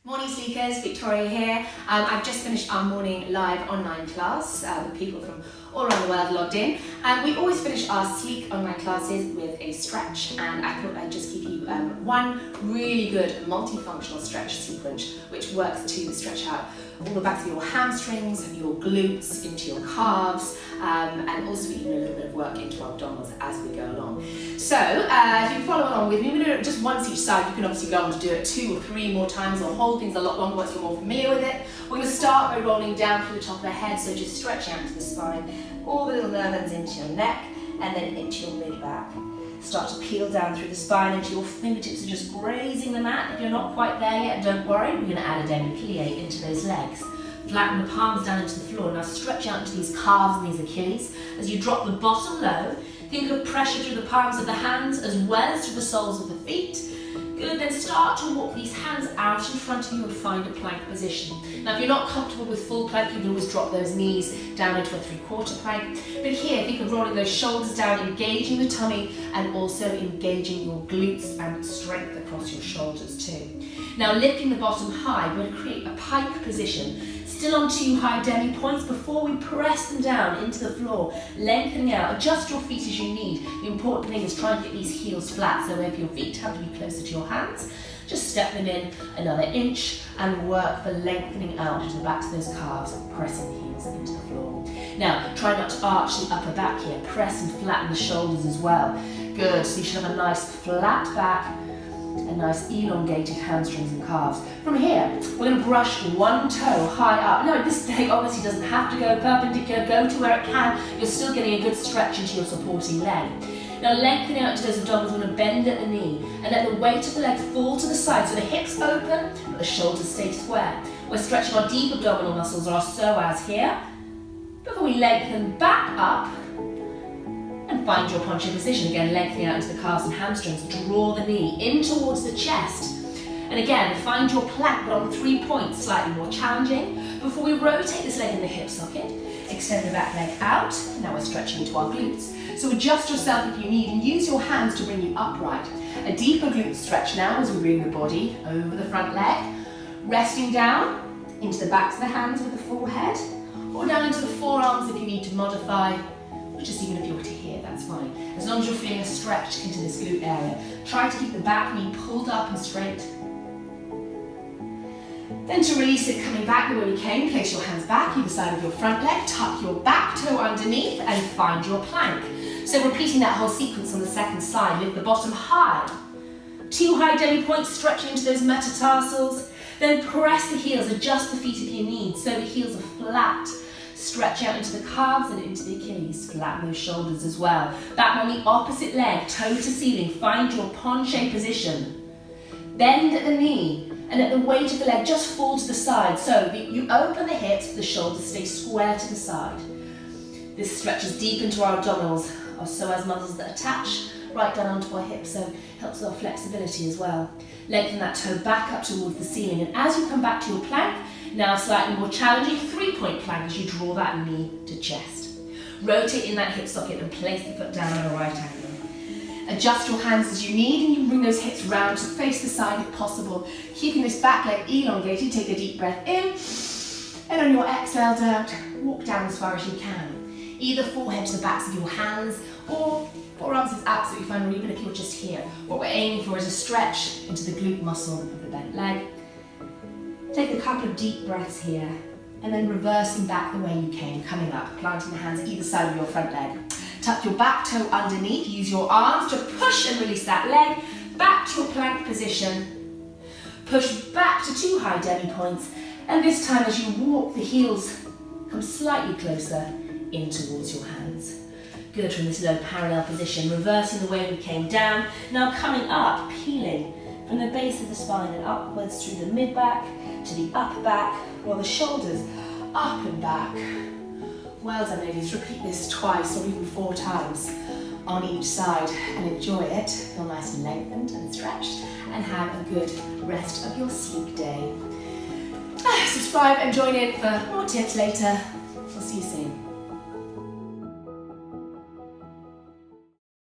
Morning Sleekers, Victoria here. I've just finished our morning live online class with people from all around the world logged in. We always finish our sleek online classes with a stretch, and I thought I'd just give you one really good multifunctional stretch sequence which works to stretch out all the backs of your hamstrings, your glutes, into your calves, and also even a little bit of work into our abdominals as we go along. So if you follow along with me, we're going to do it just once each side. You can obviously go on to do it 2 or 3 more times or hold things a lot longer once you're more familiar with it. We're going to start by rolling down through the top of the head, so just stretching out to the spine, all the little nerve ends into your neck and then into your mid-back. Start to peel down through the spine until your fingertips are just grazing the mat. If you're not quite there yet, don't worry, we're going to add a demi-plie into those legs. Flatten the palms down into the floor. Now stretch out into these calves and these Achilles. As you drop the bottom low, think of pressure through the palms of the hands as well as through the soles of the feet. Good, then start to walk these hands out in front of you and find a plank position. Now if you're not comfortable with full plank, you can always drop those knees down into a 3/4 plank. But here, think of rolling those shoulders down, engaging the tummy and also engaging your glutes and strength across your shoulders too. Now lifting the bottom high, we're going to create a pike position. Still on 2 high demi points before we press them down into the floor, lengthening out. Adjust your feet as you need. The important thing is try and get these heels flat, so if your feet have to be closer to your hands, just step them in another inch and work for lengthening out into the backs of those calves, pressing the heels into the floor. Now, try not to arch the upper back here. Press and flatten the shoulders as well. Good, so you should have a nice flat back, a nice elongated hamstrings and calves. From here, we're going to brush one toe high up. Now this leg obviously doesn't have to go perpendicular, go to where it can. You're still getting a good stretch into your supporting leg. Now lengthening out to those abdominals, we're going to bend at the knee and let the weight of the leg fall to the side so the hips open but the shoulders stay square. We're stretching our deep abdominal muscles, our psoas here, before we lengthen back up and find your poncho position. Again, lengthening out into the calves and hamstrings. Draw the knee in towards the chest. And again, find your plank, but on 3 points, slightly more challenging. Before we rotate this leg in the hip socket, extend the back leg out. Now we're stretching into our glutes. So adjust yourself if you need and use your hands to bring you upright. A deeper glute stretch now as we bring the body over the front leg. Resting down into the backs of the hands with the forehead, or down into the forearms if you need to modify. Or just even if you're to here, that's fine. As long as you're feeling a stretch into this glute area. Try to keep the back knee pulled up and straight. Then to release it, coming back the way we came, place your hands back either side of your front leg, tuck your back toe underneath and find your plank. So repeating that whole sequence on the second side, lift the bottom high. 2 high demi points, stretching into those metatarsals. Then press the heels, adjust the feet if you need, so the heels are flat. Stretch out into the calves and into the Achilles. Flatten those shoulders as well. Back on the opposite leg, toe to ceiling. Find your penché position. Bend at the knee and let the weight of the leg just fall to the side. So you open the hips, the shoulders stay square to the side. This stretches deep into our abdominals, our psoas muscles that attach right down onto our hips, so helps with our flexibility as well. Lengthen that toe back up towards the ceiling, and as you come back to your plank, now slightly more challenging 3-point plank as you draw that knee to chest. Rotate in that hip socket and place the foot down on a right angle. Adjust your hands as you need and you can bring those hips round to face the side if possible. Keeping this back leg elongated, take a deep breath in, and on your exhale out, walk down as far as you can. Either forehead to the backs of your hands or forearms is absolutely fine, or even if you're just here. What we're aiming for is a stretch into the glute muscle of the bent leg. Take a couple of deep breaths here, and then reversing back the way you came, coming up, planting the hands either side of your front leg. Tuck your back toe underneath, use your arms to push and release that leg, back to your plank position. Push back to 2 high demi points, and this time as you walk, the heels come slightly closer in towards your hands. Good, from this low parallel position, reversing the way we came down, now coming up, peeling from the base of the spine and upwards through the mid-back to the upper back, while the shoulders up and back. Well done, ladies. Repeat this twice or even 4 times on each side and enjoy it. Feel nice and lengthened and stretched, and have a good rest of your sleek day. Subscribe and join in for more tips later. We'll see you soon.